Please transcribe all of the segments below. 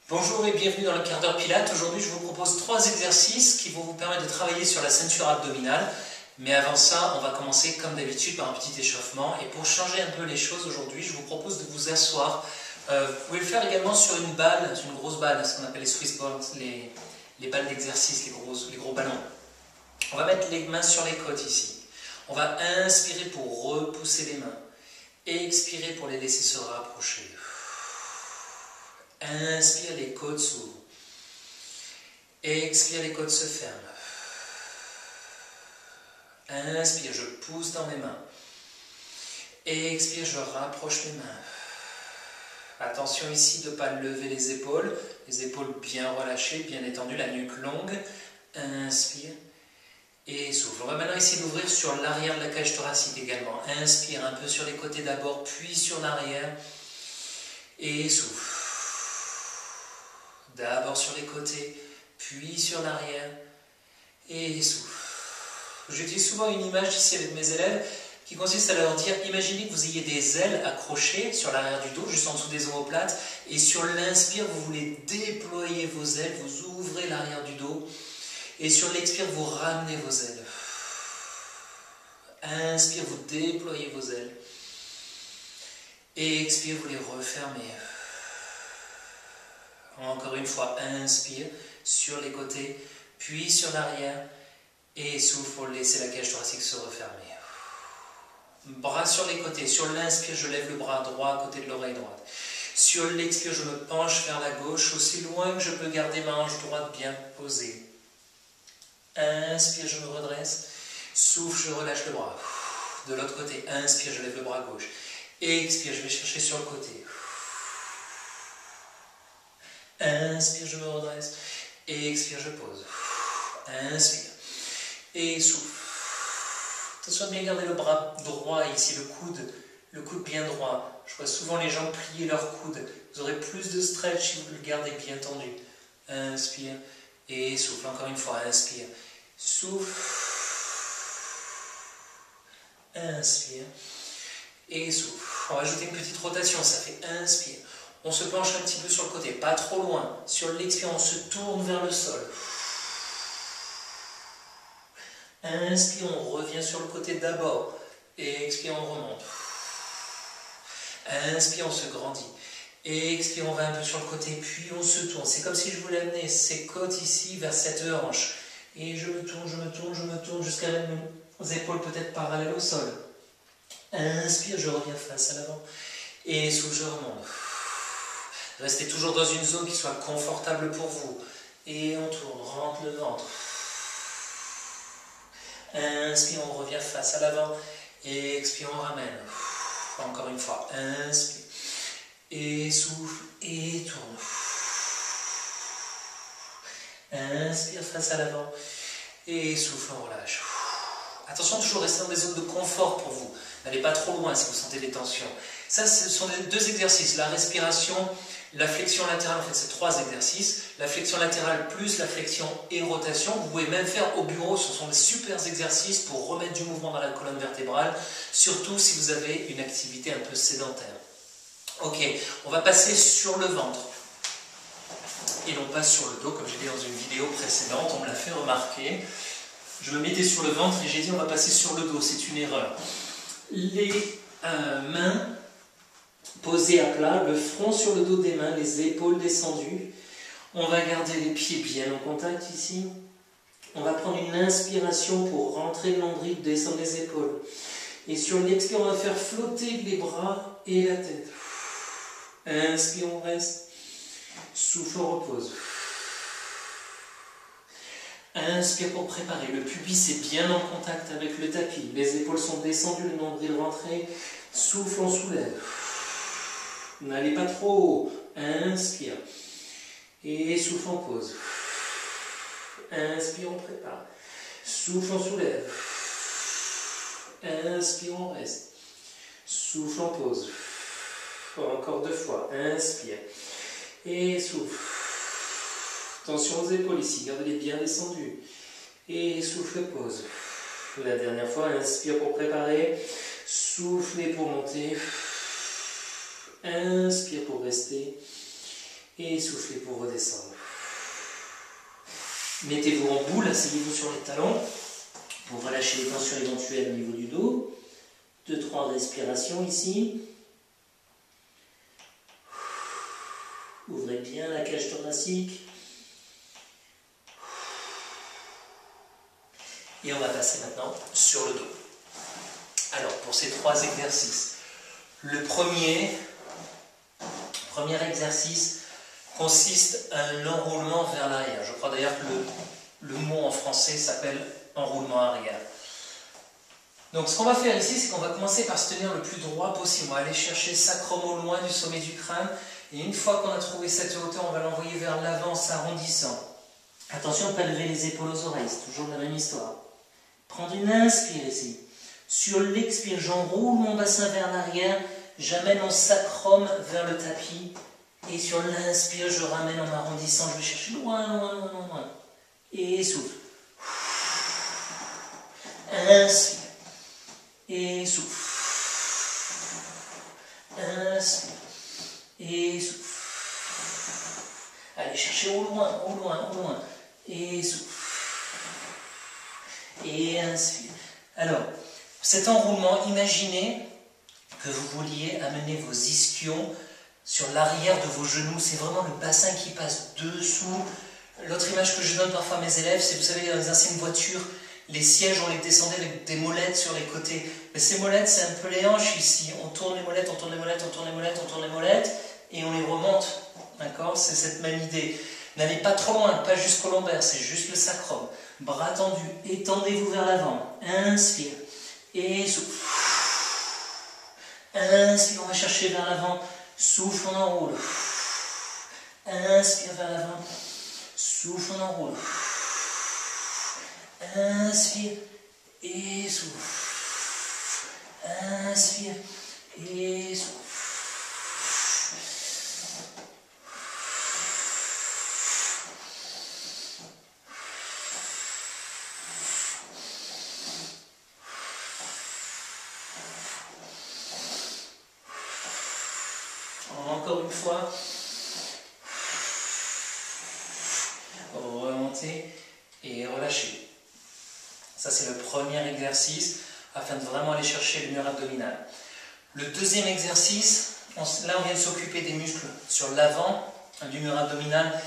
Bonjour et bienvenue dans le quart d'heure Pilates. Aujourd'hui, je vous propose 3 exercices qui vont vous permettre de travailler sur la ceinture abdominale. Mais avant ça, on va commencer comme d'habitude par un petit échauffement. Et pour changer un peu les choses aujourd'hui, je vous propose de vous asseoir. Vous pouvez le faire également sur une balle, sur une grosse balle, ce qu'on appelle les Swiss balls, les balles d'exercice, les gros ballons. On va mettre les mains sur les côtes ici. On va inspirer pour repousser les mains. Expirer pour les laisser se rapprocher. Inspire, les côtes s'ouvrent. Expire, les côtes se ferment. Inspire, je pousse dans mes mains. Expire, je rapproche mes mains. Attention ici de ne pas lever les épaules bien relâchées, bien étendues, la nuque longue. Inspire et souffle. On va maintenant essayer d'ouvrir sur l'arrière de la cage thoracique également. Inspire un peu sur les côtés d'abord, puis sur l'arrière. Et souffle. D'abord sur les côtés, puis sur l'arrière, et souffle. J'utilise souvent une image ici avec mes élèves qui consiste à leur dire, imaginez que vous ayez des ailes accrochées sur l'arrière du dos, juste en dessous des omoplates, et sur l'inspire, vous voulez déployer vos ailes, vous ouvrez l'arrière du dos, et sur l'expire, vous ramenez vos ailes. Inspire, vous déployez vos ailes, et expire, vous les refermez. Encore une fois, inspire sur les côtés, puis sur l'arrière, et souffle pour laisser la cage thoracique se refermer. Bras sur les côtés, sur l'inspire, je lève le bras droit à côté de l'oreille droite. Sur l'expire, je me penche vers la gauche, aussi loin que je peux garder ma hanche droite bien posée. Inspire, je me redresse. Souffle, je relâche le bras. De l'autre côté, inspire, je lève le bras gauche. Expire, je vais chercher sur le côté. Inspire, je me redresse. Expire, je pose. Inspire. Et souffle. Attention à bien garder le bras droit ici, le coude bien droit. Je vois souvent les gens plier leur coude. Vous aurez plus de stretch si vous le gardez bien tendu. Inspire. Et souffle. Encore une fois, inspire. Souffle. Inspire. Et souffle. On va ajouter une petite rotation. Ça fait inspire. On se penche un petit peu sur le côté, pas trop loin. Sur l'expire, on se tourne vers le sol. Inspire, on revient sur le côté d'abord. Et expire, on remonte. Inspire, on se grandit. Et expire, on va un peu sur le côté, puis on se tourne. C'est comme si je voulais amener ces côtes ici vers cette hanche. Et je me tourne jusqu'à mes épaules peut-être parallèles au sol. Inspire, je reviens face à l'avant. Et souffle, je remonte. Restez toujours dans une zone qui soit confortable pour vous. Et on tourne, rentre le ventre. Inspire, on revient face à l'avant. Et expire, on ramène. Encore une fois, inspire. Et souffle, et tourne. Inspire face à l'avant. Et souffle, on relâche. Attention, toujours rester dans des zones de confort pour vous. N'allez pas trop loin si vous sentez des tensions. Ça, ce sont les 2 exercices. La respiration, la flexion latérale, en fait, c'est 3 exercices. La flexion latérale plus la flexion et rotation. Vous pouvez même faire au bureau. Ce sont des super exercices pour remettre du mouvement dans la colonne vertébrale, surtout si vous avez une activité un peu sédentaire. Ok, on va passer sur le ventre. Et non pas sur le dos, comme j'ai dit dans une vidéo précédente. On me l'a fait remarquer. Je me mettais sur le ventre et j'ai dit on va passer sur le dos, c'est une erreur. Les mains posées à plat, le front sur le dos des mains, les épaules descendues. On va garder les pieds bien en contact ici. On va prendre une inspiration pour rentrer le nombril, descendre les épaules. Et sur l'expire, on va faire flotter les bras et la tête. Inspire, on reste. Souffle, on repose. Inspire pour préparer. Le pubis est bien en contact avec le tapis. Les épaules sont descendues, le nombril rentré. Souffle, on soulève. N'allez pas trop haut. Inspire. Et souffle, on pose. Inspire, on prépare. Souffle, on soulève. Inspire, on reste. Souffle, on pose. Encore 2 fois. Inspire. Et souffle. Attention aux épaules ici, gardez-les bien descendues. Et souffle, pause. La dernière fois, inspire pour préparer. Soufflez pour monter. Inspire pour rester. Et soufflez pour redescendre. Mettez-vous en boule, asseyez-vous sur les talons pour relâcher les tensions éventuelles au niveau du dos. 2-3 respirations ici. Ouvrez bien la cage thoracique. Et on va passer maintenant sur le dos. Alors, pour ces 3 exercices, le premier exercice consiste à un enroulement vers l'arrière. Je crois d'ailleurs que le mot en français s'appelle enroulement arrière. Donc ce qu'on va faire ici, c'est qu'on va commencer par se tenir le plus droit possible. On va aller chercher le sacrum au loin du sommet du crâne. Et une fois qu'on a trouvé cette hauteur, on va l'envoyer vers l'avant, s'arrondissant. Attention, pas lever les épaules aux oreilles, c'est toujours la même histoire. Prendre une inspire ici. Sur l'expire, j'enroule mon bassin vers l'arrière, j'amène mon sacrum vers le tapis. Et sur l'inspire, je ramène en m'arrondissant, je vais chercher loin, loin, loin, loin, loin. Et souffle. Inspire. Et souffle. Inspire. Et souffle. Allez, cherchez au loin, au loin, au loin. Et souffle. Et inspire. Alors, cet enroulement, imaginez que vous vouliez amener vos ischions sur l'arrière de vos genoux. C'est vraiment le bassin qui passe dessous. L'autre image que je donne parfois à mes élèves, c'est, vous savez, dans les anciennes voitures, les sièges, on les descendait avec des molettes sur les côtés. Mais ces molettes, c'est un peu les hanches ici. On tourne les molettes, on tourne les molettes, on tourne les molettes, on tourne les molettes, et on les remonte. D'accord? C'est cette même idée. N'allez pas trop loin, pas jusqu'au lombaire, c'est juste le sacrum. Bras tendus, étendez-vous vers l'avant. Inspire. Et souffle. Inspire, on va chercher vers l'avant. Souffle, on enroule. Inspire vers l'avant. Souffle, on enroule. Inspire et souffle. Inspire et souffle. Encore une fois. Remontez et relâchez. Ça, c'est le premier exercice afin de vraiment aller chercher le mur abdominal. Le deuxième exercice, là on vient de s'occuper des muscles sur l'avant du mur abdominal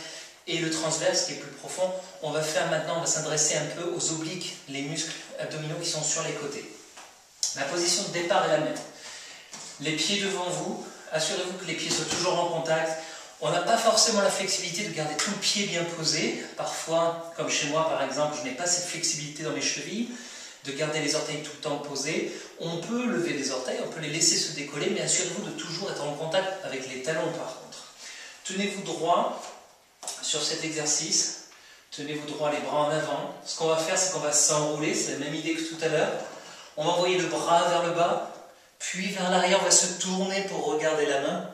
et le transverse qui est plus profond. On va s'adresser un peu aux obliques, les muscles abdominaux qui sont sur les côtés. La position de départ est la même. Les pieds devant vous, assurez-vous que les pieds soient toujours en contact. On n'a pas forcément la flexibilité de garder tout le pied bien posé. Parfois, comme chez moi par exemple, je n'ai pas cette flexibilité dans les chevilles, de garder les orteils tout le temps posés. On peut lever les orteils, on peut les laisser se décoller, mais assurez-vous de toujours être en contact avec les talons par contre. Tenez-vous droit sur cet exercice. Tenez-vous droit, les bras en avant. Ce qu'on va faire, c'est qu'on va s'enrouler, c'est la même idée que tout à l'heure. On va envoyer le bras vers le bas, puis vers l'arrière, on va se tourner pour regarder la main.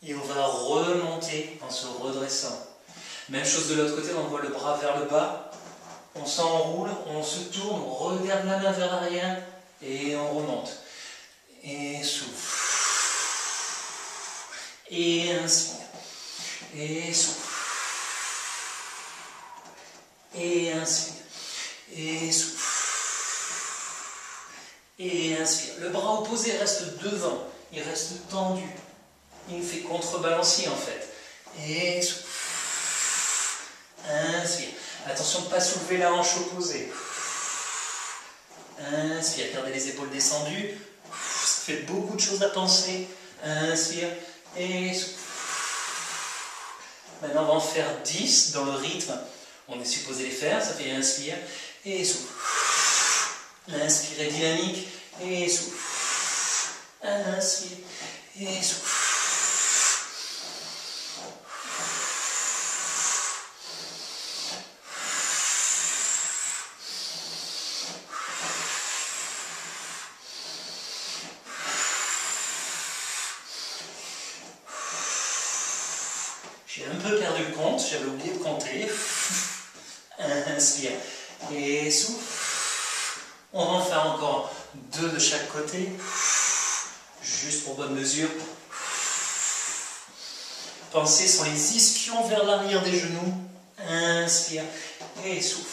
Et on va remonter en se redressant. Même chose de l'autre côté, on envoie le bras vers le bas, on s'enroule, on se tourne, on regarde la main vers l'arrière et on remonte. Et souffle. Et inspire. Et souffle. Et inspire. Et souffle. Et inspire. Le bras opposé reste devant, il reste tendu. Il nous fait contrebalancier en fait. Et souffle. Inspire. Attention de ne pas soulever la hanche opposée. Inspire. Gardez les épaules descendues. Ça fait beaucoup de choses à penser. Inspire. Et souffle. Maintenant, on va en faire 10 dans le rythme. On est supposé les faire. Ça fait inspire. Et souffle. L'inspire est dynamique. Et souffle. Inspire. Et souffle. J'ai un peu perdu le compte, j'avais oublié de compter. Inspire et souffle. On va en faire encore 2 de chaque côté, juste pour bonne mesure. Pensez sur les ischions vers l'arrière des genoux. Inspire et souffle.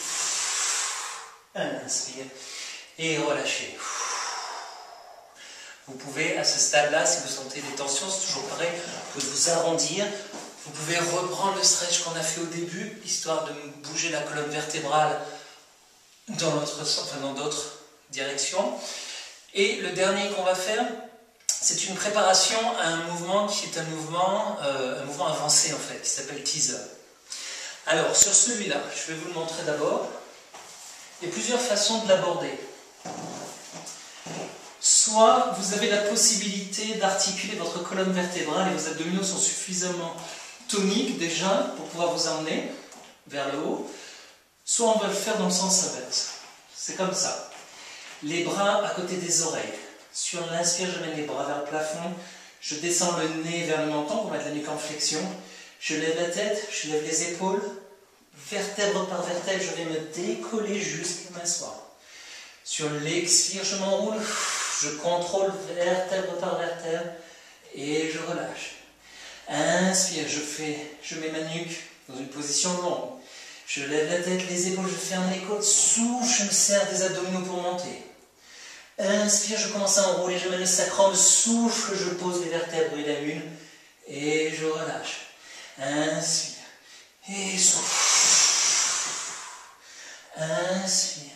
Inspire et relâchez. Vous pouvez, à ce stade-là, si vous sentez des tensions, c'est toujours pareil, vous pouvez vous arrondir. Vous pouvez reprendre le stretch qu'on a fait au début, histoire de bouger la colonne vertébrale dans l'autre sens, enfin dans d'autres directions. Et le dernier qu'on va faire, c'est une préparation à un mouvement qui est un mouvement avancé en fait, qui s'appelle teaser. Alors sur celui-là, je vais vous le montrer d'abord. Il y a plusieurs façons de l'aborder. Soit vous avez la possibilité d'articuler votre colonne vertébrale et vos abdominaux sont suffisamment toniques déjà pour pouvoir vous emmener vers le haut, soit on va le faire dans le sens inverse. C'est comme ça. Les bras à côté des oreilles. Sur l'inspire, je mets les bras vers le plafond, je descends le nez vers le menton pour mettre la nuque en flexion, je lève la tête, je lève les épaules, vertèbre par vertèbre, je vais me décoller jusqu'à m'asseoir. Sur l'expire, je m'enroule, je contrôle vertèbre par vertèbre et je relâche. Inspire, je mets ma nuque dans une position longue. Je lève la tête, les épaules, je ferme les côtes, souffle, je me serre des abdominaux pour monter. Inspire, je commence à enrouler, je mets le sacrum, souffle, je pose les vertèbres et la lune et je relâche. Inspire et souffle. Inspire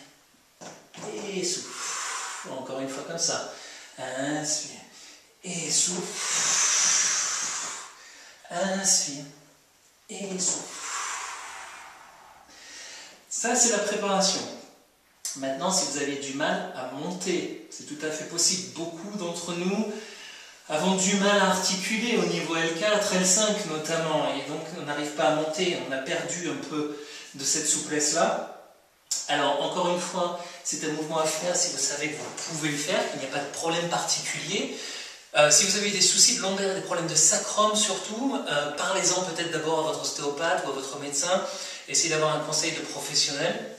et souffle. Encore une fois comme ça. Inspire et souffle. Inspire et souffle. Ça, c'est la préparation. Maintenant, si vous avez du mal à monter, c'est tout à fait possible. Beaucoup d'entre nous avons du mal à articuler au niveau L4, L5 notamment, et donc on n'arrive pas à monter, on a perdu un peu de cette souplesse-là. Alors, encore une fois, c'est un mouvement à faire si vous savez que vous pouvez le faire, qu'il n'y a pas de problème particulier. Si vous avez des soucis de longueur, des problèmes de sacrum surtout, parlez-en peut-être d'abord à votre ostéopathe ou à votre médecin. Essayez d'avoir un conseil de professionnel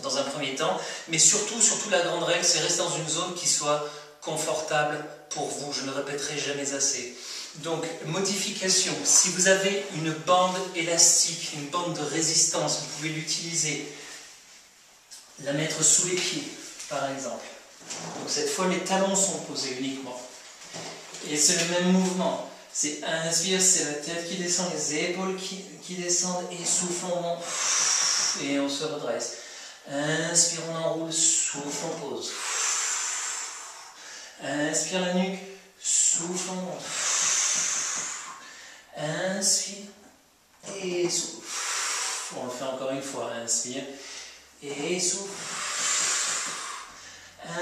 dans un premier temps. Mais surtout la grande règle, c'est rester dans une zone qui soit confortable pour vous. Je ne le répéterai jamais assez. Donc, modification. Si vous avez une bande élastique, une bande de résistance, vous pouvez l'utiliser. La mettre sous les pieds, par exemple. Donc cette fois, les talons sont posés uniquement. Et c'est le même mouvement. C'est inspire, c'est la tête qui descend, les épaules qui descendent, et souffle, on monte, et on se redresse. Inspire, on enroule, souffle, on pose. Inspire la nuque, souffle, on monte. Inspire, et souffle. On le fait encore une fois, inspire, et souffle.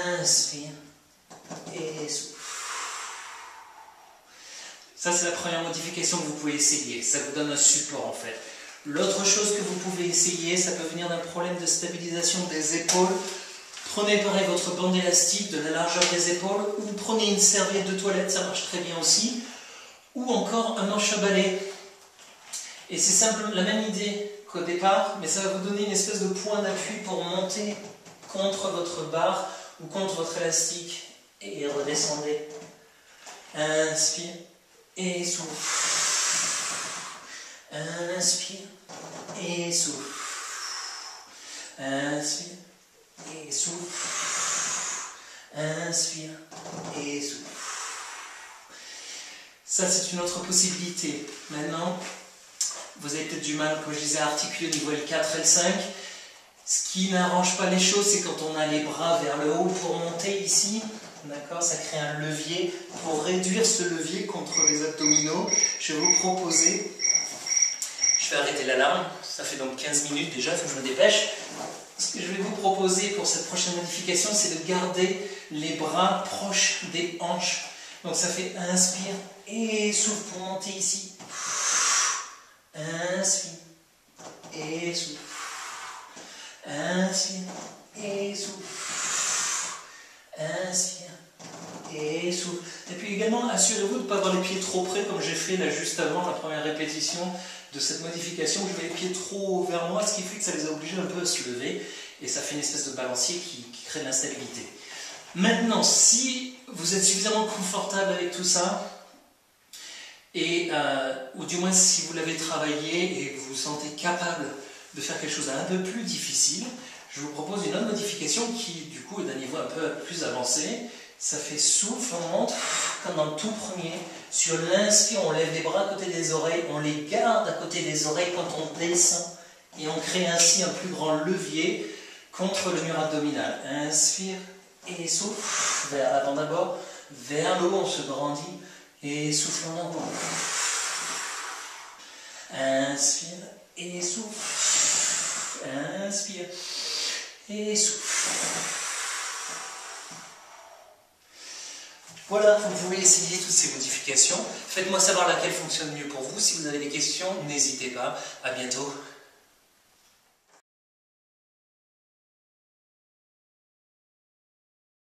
Inspire, et souffle. Ça, c'est la première modification que vous pouvez essayer. Ça vous donne un support, en fait. L'autre chose que vous pouvez essayer, ça peut venir d'un problème de stabilisation des épaules. Prenez pareil votre bande élastique de la largeur des épaules, ou prenez une serviette de toilette, ça marche très bien aussi, ou encore un manche à balai. Et c'est simplement la même idée qu'au départ, mais ça va vous donner une espèce de point d'appui pour monter contre votre barre ou contre votre élastique et redescendez. Inspire. Et souffle. Inspire et souffle. Inspire et souffle. Inspire et souffle. Ça, c'est une autre possibilité. Maintenant, vous avez peut-être du mal, comme je disais, à articuler au niveau L4, L5. Ce qui n'arrange pas les choses, c'est quand on a les bras vers le haut pour monter ici. D'accord, ça crée un levier. Pour réduire ce levier contre les abdominaux, je vais vous proposer, je vais arrêter l'alarme, ça fait donc 15 minutes déjà, il faut que je me dépêche. Ce que je vais vous proposer pour cette prochaine modification, c'est de garder les bras proches des hanches. Donc ça fait inspire et souffle pour monter ici. Inspire et souffle. Inspire et souffle. Inspire et souffle. Et puis également, assurez-vous de ne pas avoir les pieds trop près, comme j'ai fait là juste avant la première répétition de cette modification. Je mets les pieds trop vers moi, ce qui fait que ça les a obligés un peu à se lever, et ça fait une espèce de balancier qui crée de l'instabilité. Maintenant, si vous êtes suffisamment confortable avec tout ça, ou du moins si vous l'avez travaillé et que vous vous sentez capable de faire quelque chose d'un peu plus difficile, je vous propose une autre modification qui du coup est d'un niveau un peu plus avancé. Ça fait souffle, on monte, comme dans le tout premier. Sur l'inspire, on lève les bras à côté des oreilles, on les garde à côté des oreilles quand on descend. Et on crée ainsi un plus grand levier contre le mur abdominal. Inspire et souffle, vers l'avant d'abord, vers le haut, on se grandit. Et souffle en avant. Inspire et souffle. Inspire et souffle. Voilà, vous pouvez essayer toutes ces modifications. Faites-moi savoir laquelle fonctionne mieux pour vous. Si vous avez des questions, n'hésitez pas. À bientôt.